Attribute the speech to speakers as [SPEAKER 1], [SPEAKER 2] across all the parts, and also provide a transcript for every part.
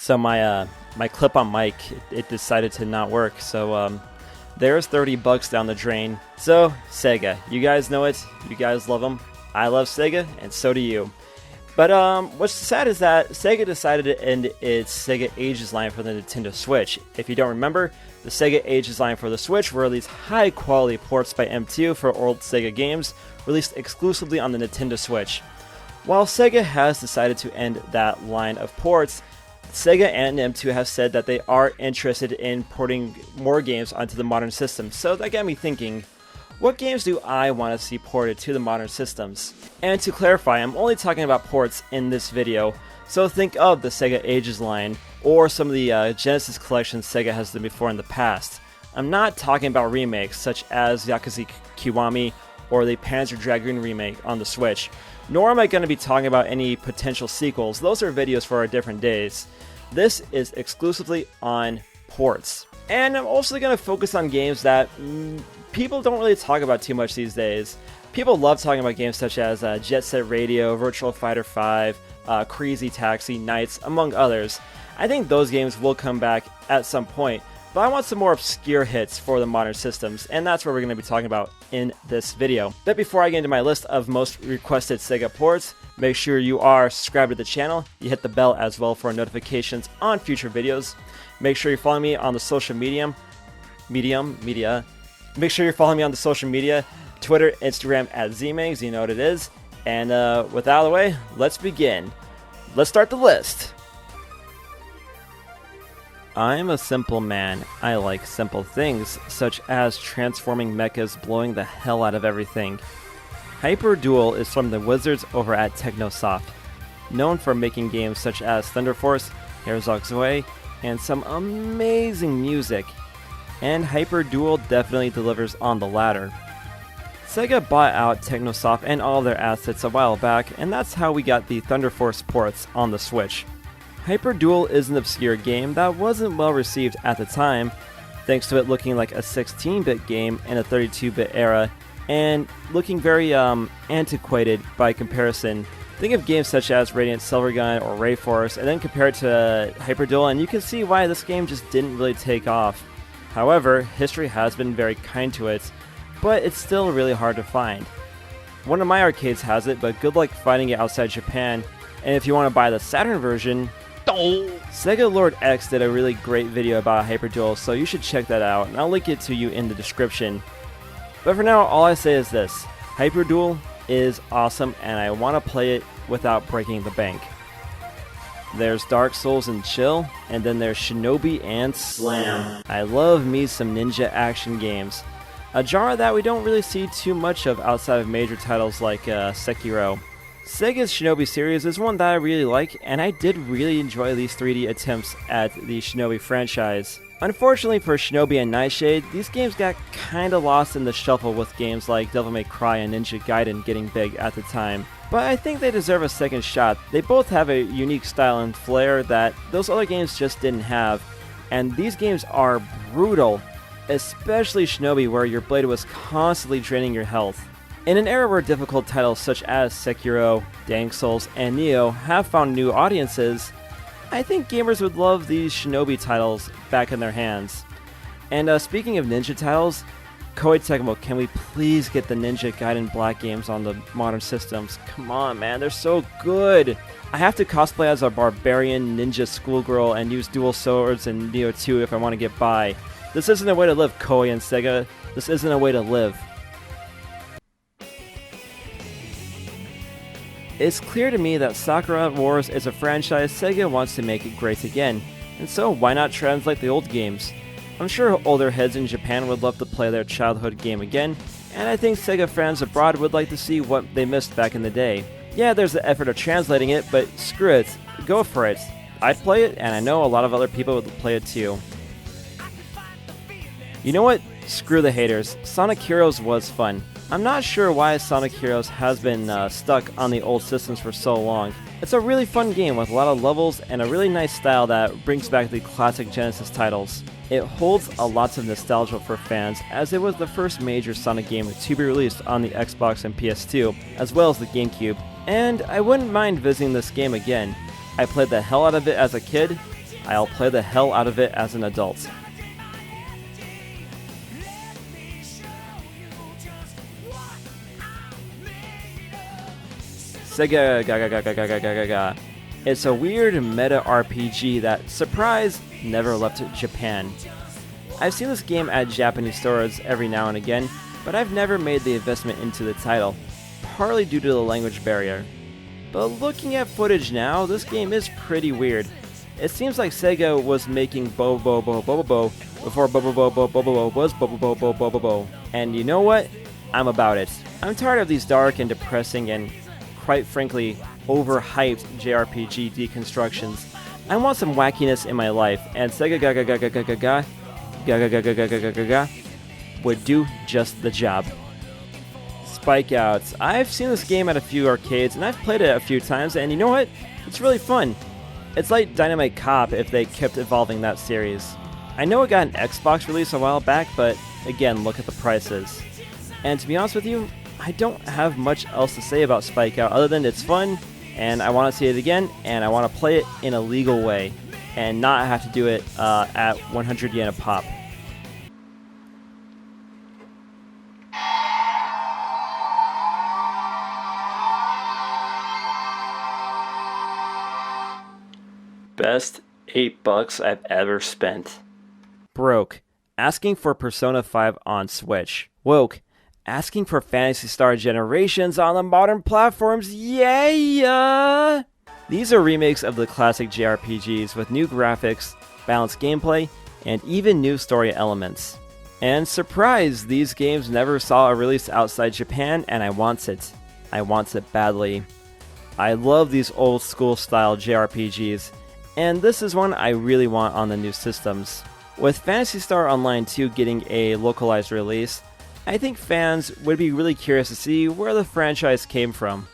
[SPEAKER 1] So my clip-on mic it decided to not work. So there's 30 bucks down the drain. So Sega, you guys know it. You guys love them. I love Sega, and so do you. But what's sad is that Sega decided to end its Sega Ages line for the Nintendo Switch. If you don't remember, the Sega Ages line for the Switch were these high-quality ports by M2 for old Sega games, released exclusively on the Nintendo Switch. While Sega has decided to end that line of ports, Sega and M2 have said that they are interested in porting more games onto the modern system. So that got me thinking, what games do I want to see ported to the modern systems? And to clarify, I'm only talking about ports in this video, so think of the Sega Ages line, or some of the Genesis collections Sega has done before in the past. I'm not talking about remakes, such as Yakuza Kiwami or the Panzer Dragoon remake on the Switch, nor am I going to be talking about any potential sequels. Those are videos for our different days. This is exclusively on ports. And I'm also going to focus on games that people don't really talk about too much these days. People love talking about games such as Jet Set Radio, Virtual Fighter 5, Crazy Taxi, Nights, among others. I think those games will come back at some point, but I want some more obscure hits for the modern systems, and that's what we're going to be talking about in this video. But before I get into my list of most requested Sega ports, make sure you are subscribed to the channel, you hit the bell as well for notifications on future videos. Make sure you're following me on the social media. Make sure you're following me on the social media, Twitter, Instagram at ZMangs, you know what it is. And with that out of the way, let's begin. Let's start the list. I'm a simple man. I like simple things, such as transforming mechas blowing the hell out of everything. HyperDuel is from the wizards over at Technosoft, known for making games such as Thunder Force, Herzog's Way, and some amazing music. And HyperDuel definitely delivers on the latter. Sega bought out Technosoft and all of their assets a while back, and that's how we got the Thunder Force ports on the Switch. HyperDuel is an obscure game that wasn't well received at the time, thanks to it looking like a 16-bit game in a 32-bit era, and looking very antiquated by comparison. Think of games such as Radiant Silvergun or Rayforce, and then compare it to HyperDuel, and you can see why this game just didn't really take off. However, history has been very kind to it, but it's still really hard to find. One of my arcades has it, but good luck finding it outside Japan, and if you want to buy the Saturn version, Sega Lord X did a really great video about HyperDuel, so you should check that out, and I'll link it to you in the description. But for now, all I say is this: HyperDuel is awesome, and I want to play it without breaking the bank. There's Dark Souls and Chill, and then there's Shinobi and Slam. I love me some ninja action games, a genre that we don't really see too much of outside of major titles like Sekiro. Sega's Shinobi series is one that I really like, and I did really enjoy these 3D attempts at the Shinobi franchise. Unfortunately for Shinobi and Nightshade, these games got kinda lost in the shuffle with games like Devil May Cry and Ninja Gaiden getting big at the time. But I think they deserve a second shot. They both have a unique style and flair that those other games just didn't have, and these games are brutal, especially Shinobi, where your blade was constantly draining your health. In an era where difficult titles such as Sekiro, Dark Souls, and Nioh have found new audiences, I think gamers would love these Shinobi titles back in their hands. And speaking of ninja titles, Koei Tecmo, can we please get the Ninja Gaiden Black games on the modern systems? Come on, man, they're so good! I have to cosplay as a barbarian ninja schoolgirl and use dual swords in Nioh 2 if I want to get by. This isn't a way to live, Koei and Sega. This isn't a way to live. It's clear to me that Sakura Wars is a franchise Sega wants to make it great again, and so why not translate the old games? I'm sure older heads in Japan would love to play their childhood game again, and I think Sega fans abroad would like to see what they missed back in the day. Yeah, there's the effort of translating it, but screw it, go for it. I'd play it, and I know a lot of other people would play it too. You know what? Screw the haters. Sonic Heroes was fun. I'm not sure why Sonic Heroes has been stuck on the old systems for so long. It's a really fun game with a lot of levels and a really nice style that brings back the classic Genesis titles. It holds a lot of nostalgia for fans, as it was the first major Sonic game to be released on the Xbox and PS2, as well as the GameCube, and I wouldn't mind visiting this game again. I played the hell out of it as a kid, I'll play the hell out of it as an adult. Sega Gaga. It's a weird meta RPG that, surprise, never left Japan. I've seen this game at Japanese stores every now and again, but I've never made the investment into the title, partly due to the language barrier. But looking at footage now, this game is pretty weird. It seems like Sega was making Bobo before Bobo was Bobo. And you know what? I'm about it. I'm tired of these dark and depressing and, quite frankly, overhyped JRPG deconstructions. I want some wackiness in my life, and Sega would do just the job. Spikeout. I've seen this game at a few arcades, and I've played it a few times, and you know what? It's really fun. It's like Dynamite Cop if they kept evolving that series. I know it got an Xbox release a while back, but again, look at the prices. And to be honest with you, I don't have much else to say about Spikeout other than it's fun, and I want to see it again, and I want to play it in a legal way, and not have to do it at 100 yen a pop. Best $8 I've ever spent. Broke. Asking for Persona 5 on Switch. Woke. Asking for Phantasy Star Generations on the modern platforms. Yeah! These are remakes of the classic JRPGs with new graphics, balanced gameplay, and even new story elements. And surprise, these games never saw a release outside Japan, and I want it. I want it badly. I love these old school style JRPGs, and this is one I really want on the new systems. With Phantasy Star Online 2 getting a localized release, I think fans would be really curious to see where the franchise came from.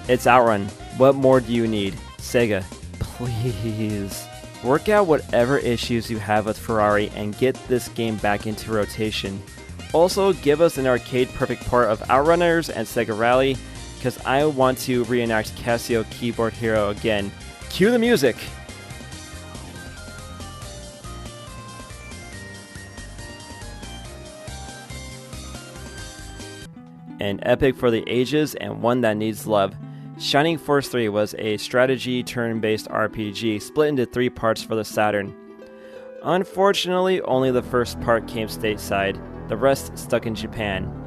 [SPEAKER 1] It's Outrun. What more do you need? Sega, please. Work out whatever issues you have with Ferrari and get this game back into rotation. Also, give us an arcade-perfect port of Outrunners and Sega Rally, because I want to reenact Casio Keyboard Hero again. Cue the music! An epic for the ages and one that needs love. Shining Force 3 was a strategy turn-based RPG split into 3 parts for the Saturn. Unfortunately, only the first part came stateside, the rest stuck in Japan.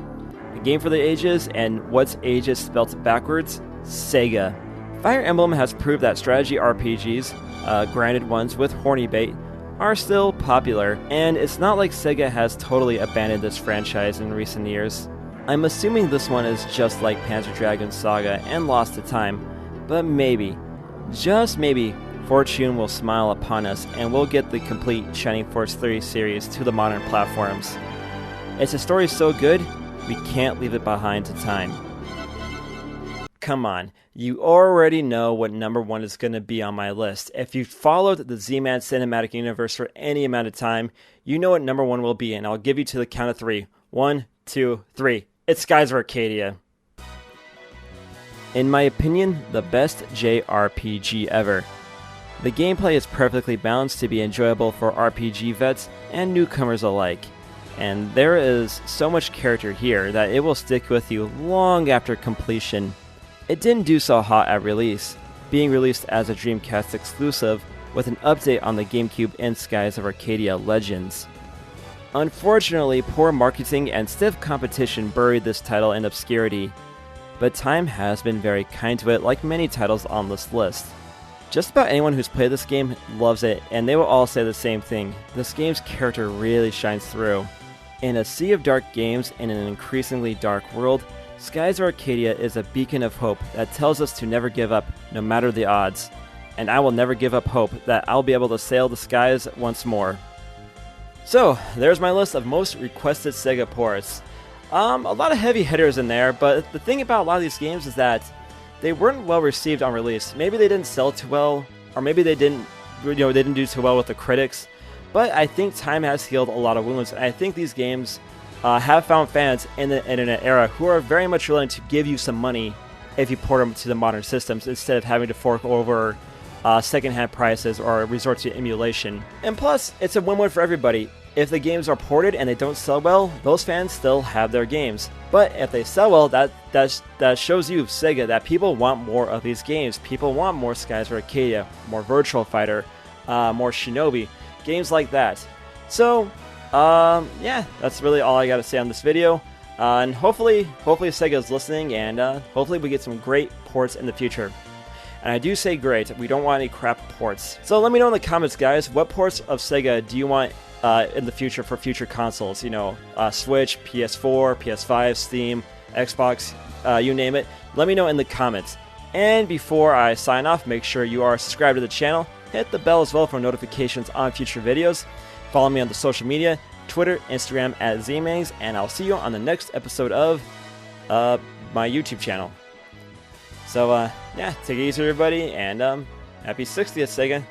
[SPEAKER 1] A game for the ages, and what's ages spelt backwards? Sega. Fire Emblem has proved that strategy RPGs, granted ones with horny bait, are still popular, and it's not like Sega has totally abandoned this franchise in recent years. I'm assuming this one is just like Panzer Dragoon Saga and lost to time, but maybe, just maybe, fortune will smile upon us and we'll get the complete Shining Force 3 series to the modern platforms. It's a story so good, we can't leave it behind to time. Come on, you already know what number 1 is going to be on my list. If you've followed the Z-Man cinematic universe for any amount of time, you know what number 1 will be, and I'll give you to the count of 3. 1, 2, 3. It's Skies of Arcadia. In my opinion, the best JRPG ever. The gameplay is perfectly balanced to be enjoyable for RPG vets and newcomers alike. And there is so much character here that it will stick with you long after completion. It didn't do so hot at release, being released as a Dreamcast exclusive with an update on the GameCube in Skies of Arcadia Legends. Unfortunately, poor marketing and stiff competition buried this title in obscurity, but time has been very kind to it like many titles on this list. Just about anyone who's played this game loves it, and they will all say the same thing. This game's character really shines through. In a sea of dark games in an increasingly dark world, Skies of Arcadia is a beacon of hope that tells us to never give up, no matter the odds. And I will never give up hope that I'll be able to sail the skies once more. So, there's my list of most requested Sega ports. A lot of heavy hitters in there, but the thing about a lot of these games is that they weren't well received on release. Maybe they didn't sell too well, or maybe they didn't do too well with the critics. But I think time has healed a lot of wounds, and I think these games have found fans in the internet era who are very much willing to give you some money if you port them to the modern systems instead of having to fork over secondhand prices or resort to emulation. And plus, it's a win-win for everybody. If the games are ported and they don't sell well, those fans still have their games. But if they sell well, that shows you, Sega, that people want more of these games. People want more Skies of Arcadia, more Virtual Fighter, more Shinobi, games like that. So, yeah, that's really all I got to say on this video. And hopefully Sega is listening, and hopefully we get some great ports in the future. And I do say great, we don't want any crap ports. So let me know in the comments, guys, what ports of Sega do you want in the future for future consoles? You know, Switch, PS4, PS5, Steam, Xbox, you name it. Let me know in the comments. And before I sign off, make sure you are subscribed to the channel. Hit the bell as well for notifications on future videos. Follow me on the social media, Twitter, Instagram @ZMangs, and I'll see you on the next episode of my YouTube channel. So, yeah, take it easy, everybody, and happy 60th, Sega.